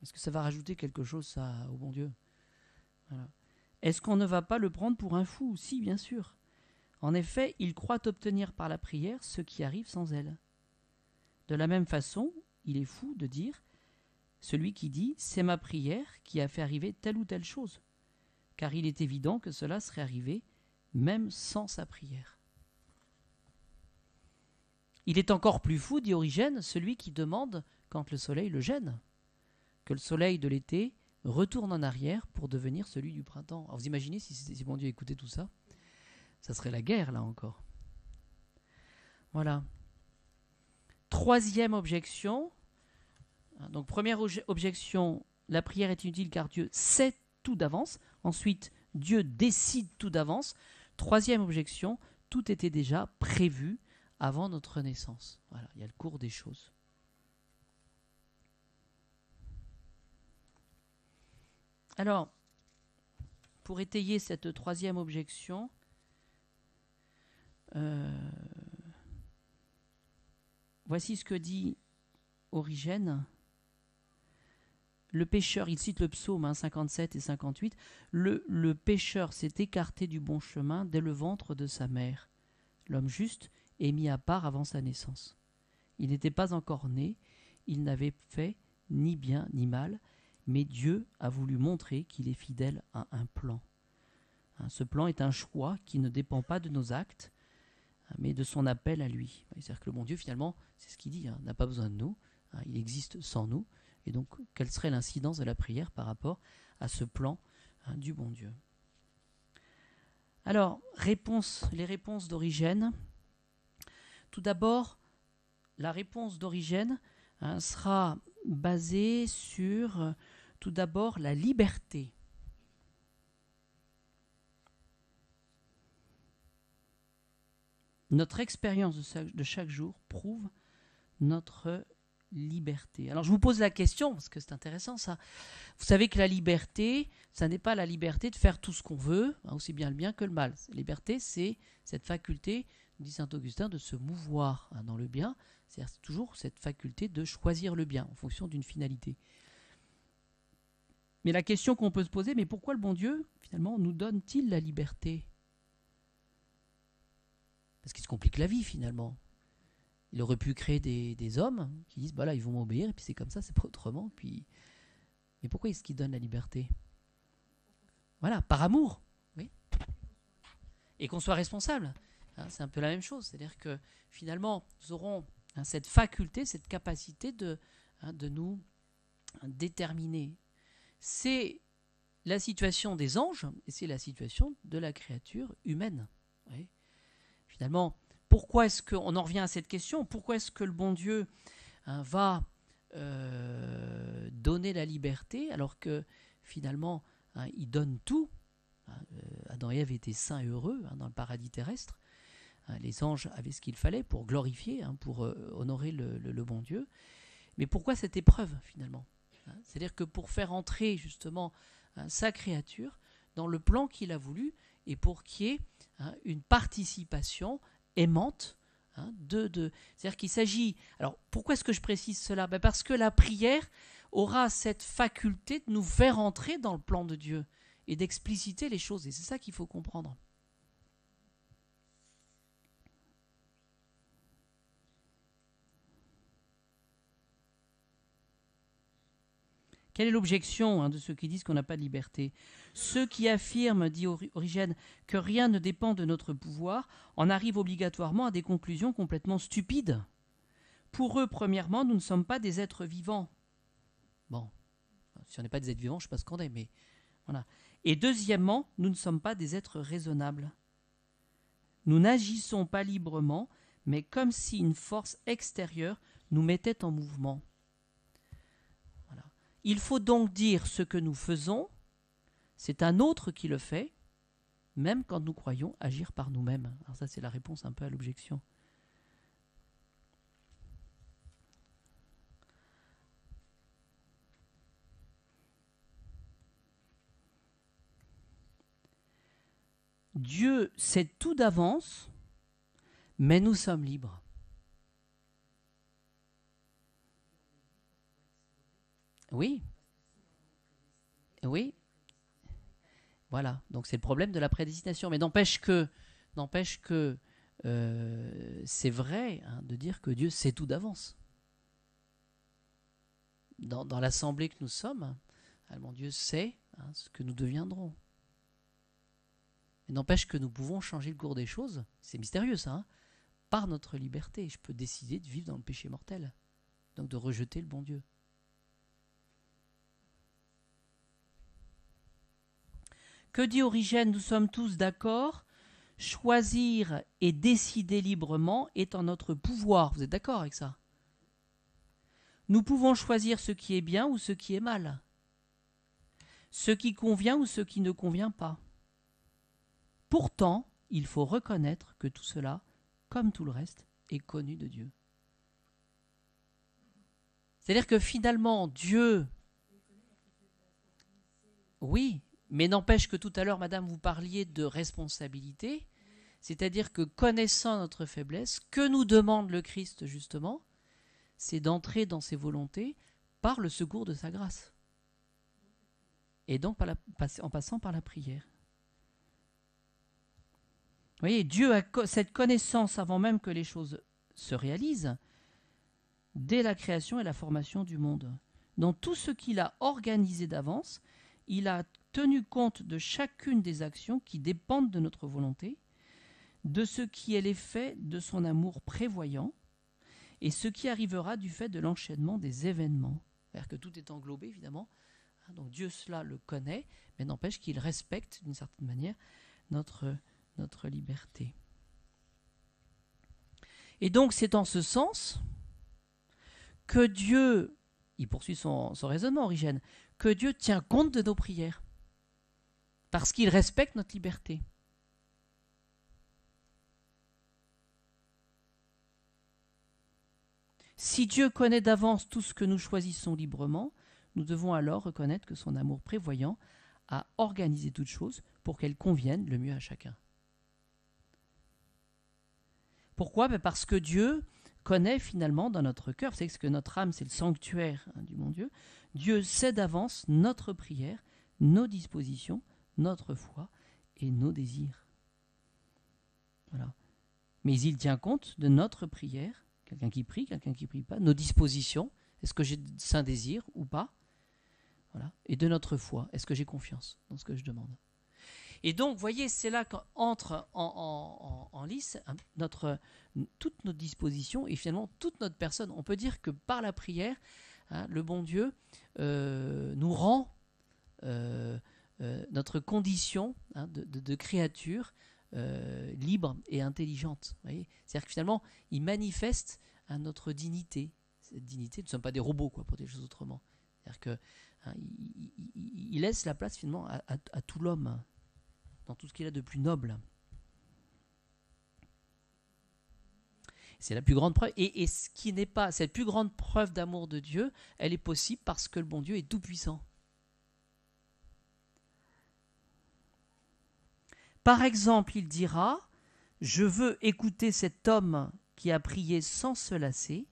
Est-ce que ça va rajouter quelque chose, ça, au bon Dieu? Voilà. Est-ce qu'on ne va pas le prendre pour un fou? Si, bien sûr. En effet, il croit obtenir par la prière ce qui arrive sans elle. De la même façon, il est fou de dire, celui qui dit « c'est ma prière qui a fait arriver telle ou telle chose », car il est évident que cela serait arrivé même sans sa prière. Il est encore plus fou, dit Origène, celui qui demande, quand le soleil le gêne, que le soleil de l'été retourne en arrière pour devenir celui du printemps. Alors vous imaginez si bon Dieu écoutait tout ça? Ça serait la guerre, là encore. Voilà. Troisième objection. Donc première objection, la prière est inutile car Dieu sait tout d'avance. Ensuite, Dieu décide tout d'avance. Troisième objection, tout était déjà prévu avant notre naissance. Voilà, il y a le cours des choses. Alors, pour étayer cette troisième objection, voici ce que dit Origène. Le pécheur, il cite le psaume 57 et 58, le pécheur s'est écarté du bon chemin dès le ventre de sa mère. L'homme juste est mis à part avant sa naissance. Il n'était pas encore né, il n'avait fait ni bien ni mal, mais Dieu a voulu montrer qu'il est fidèle à un plan. Ce plan est un choix qui ne dépend pas de nos actes, mais de son appel à lui. C'est-à-dire que le bon Dieu, finalement, c'est ce qu'il dit, n'a pas besoin de nous, il existe sans nous. Et donc, quelle serait l'incidence de la prière par rapport à ce plan du bon Dieu? Alors, les réponses d'Origène. Tout d'abord, la réponse d'Origène sera basée sur, tout d'abord, la liberté. Notre expérience de chaque jour prouve notre liberté. Alors je vous pose la question, parce que c'est intéressant ça. Vous savez que la liberté, ça n'est pas la liberté de faire tout ce qu'on veut, aussi bien le bien que le mal. La liberté, c'est cette faculté, dit saint Augustin, de se mouvoir dans le bien. C'est-à-dire toujours cette faculté de choisir le bien en fonction d'une finalité. Mais la question qu'on peut se poser, mais pourquoi le bon Dieu, finalement, nous donne-t-il la liberté? Parce qu'il se complique la vie, finalement. Il aurait pu créer des hommes qui disent, bah là, ils vont m'obéir, et puis c'est comme ça, c'est pas autrement. Puis... Mais pourquoi est-ce qu'il donne la liberté? Voilà, par amour. Oui. Et qu'on soit responsable. C'est un peu la même chose. C'est-à-dire que, finalement, nous aurons cette faculté, cette capacité de nous déterminer. C'est la situation des anges, et c'est la situation de la créature humaine. Oui. Finalement, pourquoi est-ce qu'on en revient à cette question? Pourquoi est-ce que le bon Dieu va donner la liberté alors que finalement il donne tout? Adam et Ève étaient saints et heureux dans le paradis terrestre. Les anges avaient ce qu'il fallait pour glorifier, pour honorer le bon Dieu. Mais pourquoi cette épreuve finalement? C'est-à-dire que pour faire entrer justement sa créature dans le plan qu'il a voulu et pour qu'il y ait une participation aimante c'est-à-dire qu'il s'agit... Alors, pourquoi est-ce que je précise cela? Parce que la prière aura cette faculté de nous faire entrer dans le plan de Dieu et d'expliciter les choses. Et c'est ça qu'il faut comprendre. Quelle est l'objection de ceux qui disent qu'on n'a pas de liberté? Ceux qui affirment, dit Origène, que rien ne dépend de notre pouvoir en arrivent obligatoirement à des conclusions complètement stupides. Pour eux, premièrement, nous ne sommes pas des êtres vivants. Bon, si on n'est pas des êtres vivants, je ne sais pas ce qu'on est, mais voilà. Et deuxièmement, nous ne sommes pas des êtres raisonnables. Nous n'agissons pas librement, mais comme si une force extérieure nous mettait en mouvement. Il faut donc dire ce que nous faisons, c'est un autre qui le fait, même quand nous croyons agir par nous-mêmes. Alors ça, c'est la réponse un peu à l'objection. Dieu sait tout d'avance, mais nous sommes libres. Oui, Oui, voilà. Donc c'est le problème de la prédestination. Mais n'empêche que c'est vrai de dire que Dieu sait tout d'avance. Dans l'assemblée que nous sommes, mon Dieu sait ce que nous deviendrons. Mais n'empêche que nous pouvons changer le cours des choses, c'est mystérieux ça, par notre liberté. Je peux décider de vivre dans le péché mortel, donc de rejeter le bon Dieu. Que dit Origène? Nous sommes tous d'accord. Choisir et décider librement est en notre pouvoir. Vous êtes d'accord avec ça? Nous pouvons choisir ce qui est bien ou ce qui est mal, ce qui convient ou ce qui ne convient pas. Pourtant, il faut reconnaître que tout cela, comme tout le reste, est connu de Dieu. C'est-à-dire que finalement, Dieu... Oui, mais n'empêche que tout à l'heure, madame, vous parliez de responsabilité, c'est-à-dire que connaissant notre faiblesse, que nous demande le Christ justement, c'est d'entrer dans ses volontés par le secours de sa grâce. Et donc en passant par la prière. Vous voyez, Dieu a cette connaissance avant même que les choses se réalisent, dès la création et la formation du monde. Dans tout ce qu'il a organisé d'avance, il a tenu compte de chacune des actions qui dépendent de notre volonté, de ce qui est l'effet de son amour prévoyant, et ce qui arrivera du fait de l'enchaînement des événements. C'est-à-dire que tout est englobé, évidemment. Donc Dieu, cela le connaît, mais n'empêche qu'il respecte, d'une certaine manière, notre liberté. Et donc, c'est en ce sens que Dieu, il poursuit son raisonnement, Origène, que Dieu tient compte de nos prières, parce qu'il respecte notre liberté. Si Dieu connaît d'avance tout ce que nous choisissons librement, nous devons alors reconnaître que son amour prévoyant a organisé toutes choses pour qu'elles conviennent le mieux à chacun. Pourquoi? Parce que Dieu connaît finalement dans notre cœur, vous savez que notre âme c'est le sanctuaire du bon Dieu, Dieu sait d'avance notre prière, nos dispositions, notre foi et nos désirs. Voilà. Mais il tient compte de notre prière, quelqu'un qui prie pas, nos dispositions, est-ce que j'ai de saints désirs ou pas, voilà. Et de notre foi, est-ce que j'ai confiance dans ce que je demande. Et donc, vous voyez, c'est là qu'entre en lice toutes nos dispositions et finalement toute notre personne. On peut dire que par la prière, le bon Dieu nous rend notre condition de créature libre et intelligente. Vous voyez, c'est-à-dire que finalement, il manifeste notre dignité. Cette dignité, nous ne sommes pas des robots, pour dire les choses autrement. C'est-à-dire que il laisse la place finalement à tout l'homme, dans tout ce qu'il a de plus noble. C'est la plus grande preuve. Et ce qui n'est pas, cette plus grande preuve d'amour de Dieu, elle est possible parce que le bon Dieu est tout-puissant. Par exemple, il dira « Je veux écouter cet homme qui a prié sans se lasser,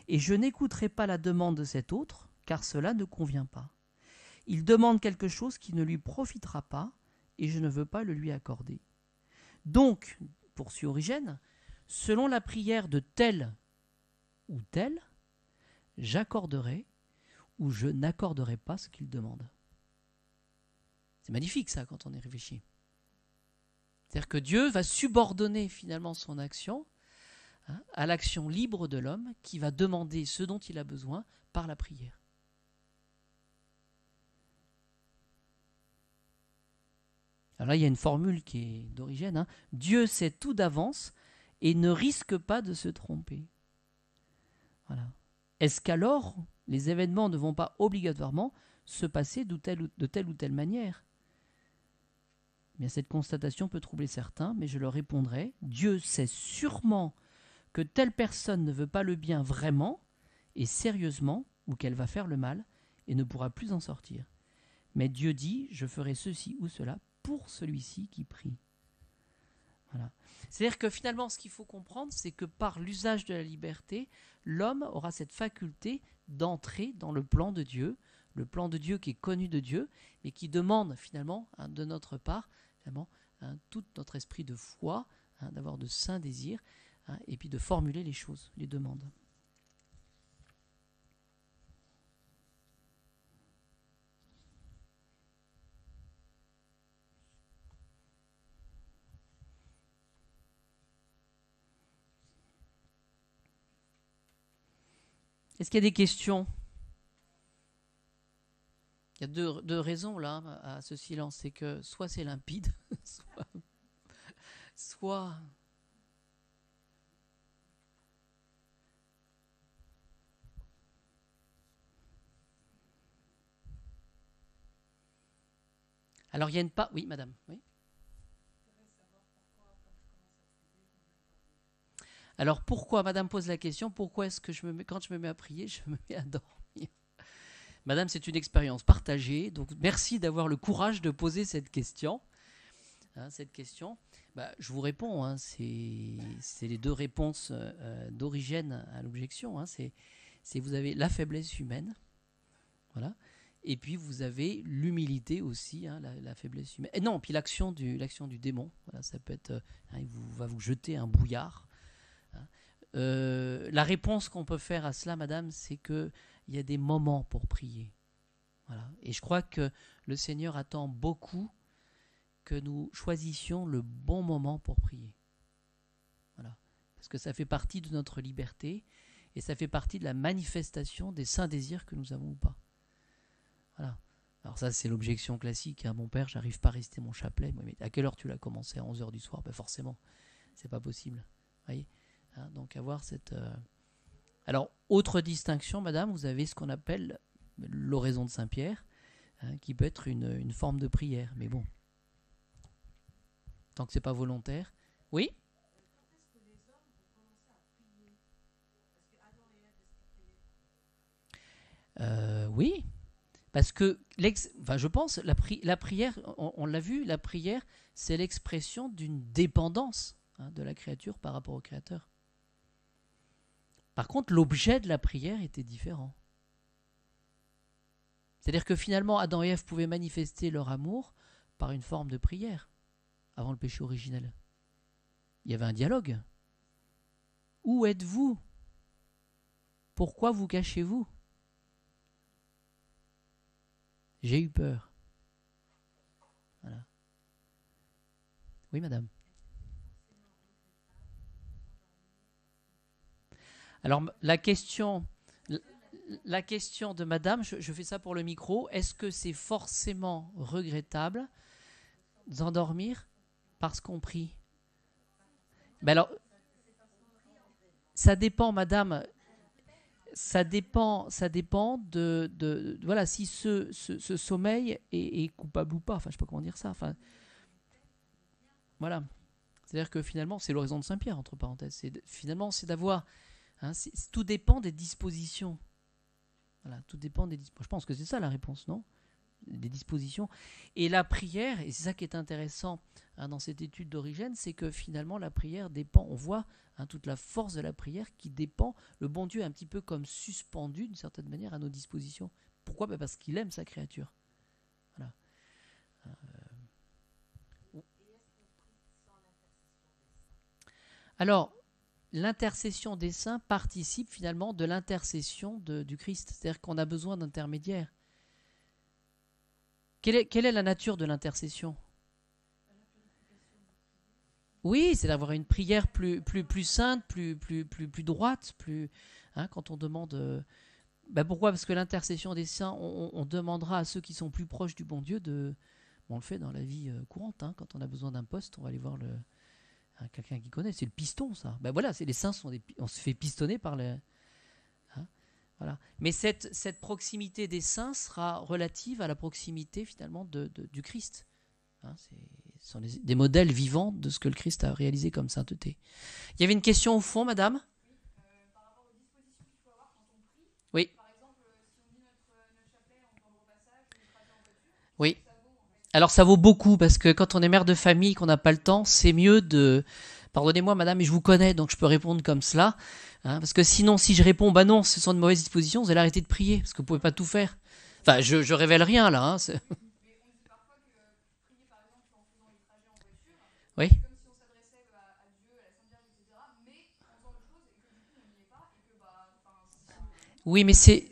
et je n'écouterai pas la demande de cet autre, car cela ne convient pas. Il demande quelque chose qui ne lui profitera pas, et je ne veux pas le lui accorder. Donc, poursuit Origène, selon la prière de tel ou tel, j'accorderai ou je n'accorderai pas ce qu'il demande. » C'est magnifique ça quand on y réfléchit. C'est-à-dire que Dieu va subordonner finalement son action à l'action libre de l'homme qui va demander ce dont il a besoin par la prière. Alors là, il y a une formule qui est d'Origène. Dieu sait tout d'avance et ne risque pas de se tromper. Voilà. Est-ce qu'alors, les événements ne vont pas obligatoirement se passer de telle ou telle manière? Bien, cette constatation peut troubler certains, mais je leur répondrai, Dieu sait sûrement que telle personne ne veut pas le bien vraiment et sérieusement, ou qu'elle va faire le mal et ne pourra plus en sortir. Mais Dieu dit, je ferai ceci ou cela pour celui-ci qui prie. Voilà. C'est-à-dire que finalement, ce qu'il faut comprendre, c'est que par l'usage de la liberté, l'homme aura cette faculté d'entrer dans le plan de Dieu, le plan de Dieu qui est connu de Dieu, mais qui demande finalement de notre part finalement, tout notre esprit de foi, d'avoir de saints désirs, et puis de formuler les choses, les demandes. Est-ce qu'il y a des questions? Il y a deux raisons là à ce silence. C'est que soit c'est limpide, soit... Alors il y a une part... Oui, madame. Oui. Alors pourquoi, madame pose la question, pourquoi est-ce que quand je me mets à prier, je me mets à dormir? Madame, c'est une expérience partagée, donc merci d'avoir le courage de poser cette question. Je vous réponds, c'est les deux réponses d'Origène à l'objection. C'est vous avez la faiblesse humaine, voilà, et puis vous avez l'humilité aussi, la faiblesse humaine. Et non, puis l'action du démon, voilà, ça peut être, il va vous jeter un brouillard. La réponse qu'on peut faire à cela, madame, c'est qu'il y a des moments pour prier. Voilà. Et je crois que le Seigneur attend beaucoup que nous choisissions le bon moment pour prier. Voilà. Parce que ça fait partie de notre liberté et ça fait partie de la manifestation des saints désirs que nous avons ou pas. Voilà. Alors ça, c'est l'objection classique. Mon père, j'arrive pas à réciter mon chapelet. Mais à quelle heure tu l'as commencé? À 11h du soir? Forcément, c'est pas possible. Vous voyez, donc avoir cette... Alors, autre distinction, madame, vous avez ce qu'on appelle l'oraison de Saint-Pierre, qui peut être une forme de prière. Mais bon, tant que c'est pas volontaire. Oui? Oui, parce que je pense la prière, on l'a vu, la prière, c'est l'expression d'une dépendance de la créature par rapport au Créateur. Par contre, l'objet de la prière était différent. C'est-à-dire que finalement, Adam et Ève pouvaient manifester leur amour par une forme de prière avant le péché originel. Il y avait un dialogue. Où êtes-vous? Pourquoi vous cachez-vous? J'ai eu peur. Voilà. Oui, madame. Alors, la question de madame, je fais ça pour le micro, est-ce que c'est forcément regrettable d'endormir parce qu'on prie? Alors, ça dépend, madame. Ça dépend de voilà, si ce sommeil est coupable ou pas. Enfin, je sais pas comment dire ça. Enfin, voilà. C'est-à-dire que finalement, c'est l'oraison de Saint-Pierre, entre parenthèses. Finalement, c'est d'avoir... tout dépend des dispositions. Voilà, tout dépend des dispositions. Je pense que c'est ça la réponse, non? Des dispositions. Et la prière, et c'est ça qui est intéressant dans cette étude d'Origène, c'est que finalement la prière dépend, on voit toute la force de la prière qui dépend, le bon Dieu est un petit peu comme suspendu d'une certaine manière à nos dispositions. Pourquoi? Parce qu'il aime sa créature. Voilà. Alors, l'intercession des saints participe finalement de l'intercession du Christ. C'est-à-dire qu'on a besoin d'intermédiaires. Quelle est la nature de l'intercession? Oui, c'est d'avoir une prière plus sainte, plus droite, quand on demande... pourquoi? Parce que l'intercession des saints, on demandera à ceux qui sont plus proches du bon Dieu on le fait dans la vie courante. Quand on a besoin d'un poste, on va aller voir quelqu'un qui connaît. C'est le piston, ça. Voilà, les saints on se fait pistonner par les... Voilà. Mais cette proximité des saints sera relative à la proximité finalement du Christ. Ce sont des modèles vivants de ce que le Christ a réalisé comme sainteté. Il y avait une question au fond, madame? Par rapport aux dispositions qu'il faut avoir quand on prie. Oui. Par exemple, si on dit notre chapelet en temps de repassage, ou le trajet en voiture, oui. Ça vaut, en fait. Alors ça vaut beaucoup parce que quand on est mère de famille, qu'on n'a pas le temps, c'est mieux de... Pardonnez-moi madame, mais je vous connais, donc je peux répondre comme cela. Parce que sinon, si je réponds, non, ce sont de mauvaises dispositions, vous allez arrêter de prier, parce que vous ne pouvez pas tout faire. Enfin, je révèle rien là. Hein, c'est- Mais on dit parfois que prier par exemple en faisant les trajets en voiture, oui. c'est comme si on s'adressait à Dieu, à la Sainte Vierge, etc. Mais en faisant autre chose et que du coup on n'y est pas et que Oui, mais c'est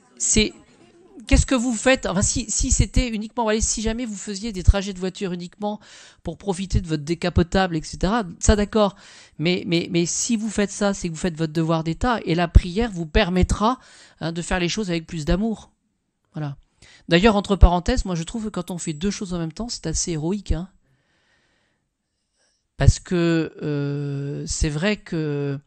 qu'est-ce que vous faites? Enfin, si c'était uniquement, voilà, si jamais vous faisiez des trajets de voiture uniquement pour profiter de votre décapotable, etc., ça d'accord. Mais si vous faites ça, c'est que vous faites votre devoir d'État et la prière vous permettra de faire les choses avec plus d'amour. Voilà. D'ailleurs, entre parenthèses, moi je trouve que quand on fait deux choses en même temps, c'est assez héroïque. Hein, parce que c'est vrai que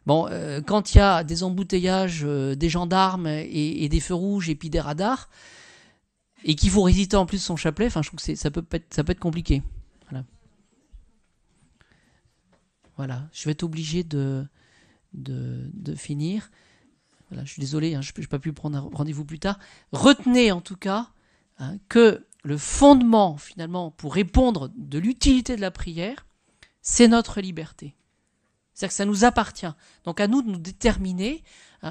bon, quand il y a des embouteillages, des gendarmes et des feux rouges et puis des radars, et qu'il faut résister en plus son chapelet, enfin, je trouve que ça peut être compliqué. Voilà. Voilà. Je vais être obligé de finir. Voilà, je suis désolé, hein, je n'ai pas pu prendre un rendez-vous plus tard. Retenez en tout cas hein, que le fondement, finalement, pour répondre de l'utilité de la prière, c'est notre liberté. C'est-à-dire que ça nous appartient. Donc à nous de nous déterminer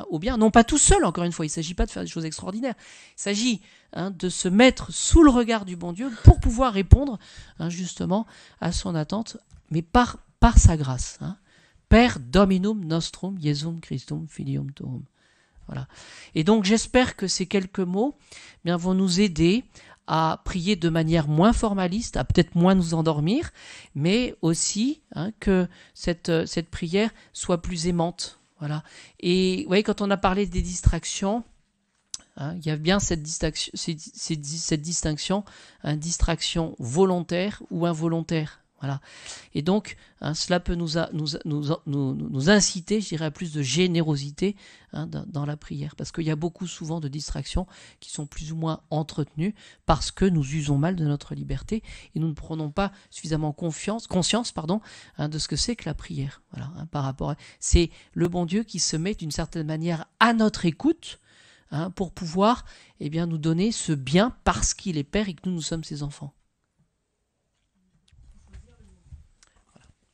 au bien, non pas tout seul, encore une fois, il ne s'agit pas de faire des choses extraordinaires. Il s'agit de se mettre sous le regard du bon Dieu pour pouvoir répondre justement à son attente, mais par sa grâce. Hein. Per Dominum nostrum Iesum Christum filium tuum. Voilà. Et donc j'espère que ces quelques mots bien, vont nous aider à prier de manière moins formaliste, à peut-être moins nous endormir, mais aussi que cette prière soit plus aimante. Voilà. Et vous voyez, quand on a parlé des distractions, il y a bien cette distinction, distraction volontaire ou involontaire. Voilà. Et donc, cela peut nous inciter, je dirais, à plus de générosité dans la prière. Parce qu'il y a beaucoup souvent de distractions qui sont plus ou moins entretenues parce que nous usons mal de notre liberté et nous ne prenons pas suffisamment conscience de ce que c'est que la prière. Voilà, par rapport c'est le bon Dieu qui se met d'une certaine manière à notre écoute pour pouvoir nous donner ce bien parce qu'il est Père et que nous sommes ses enfants.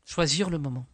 Choisir le moment.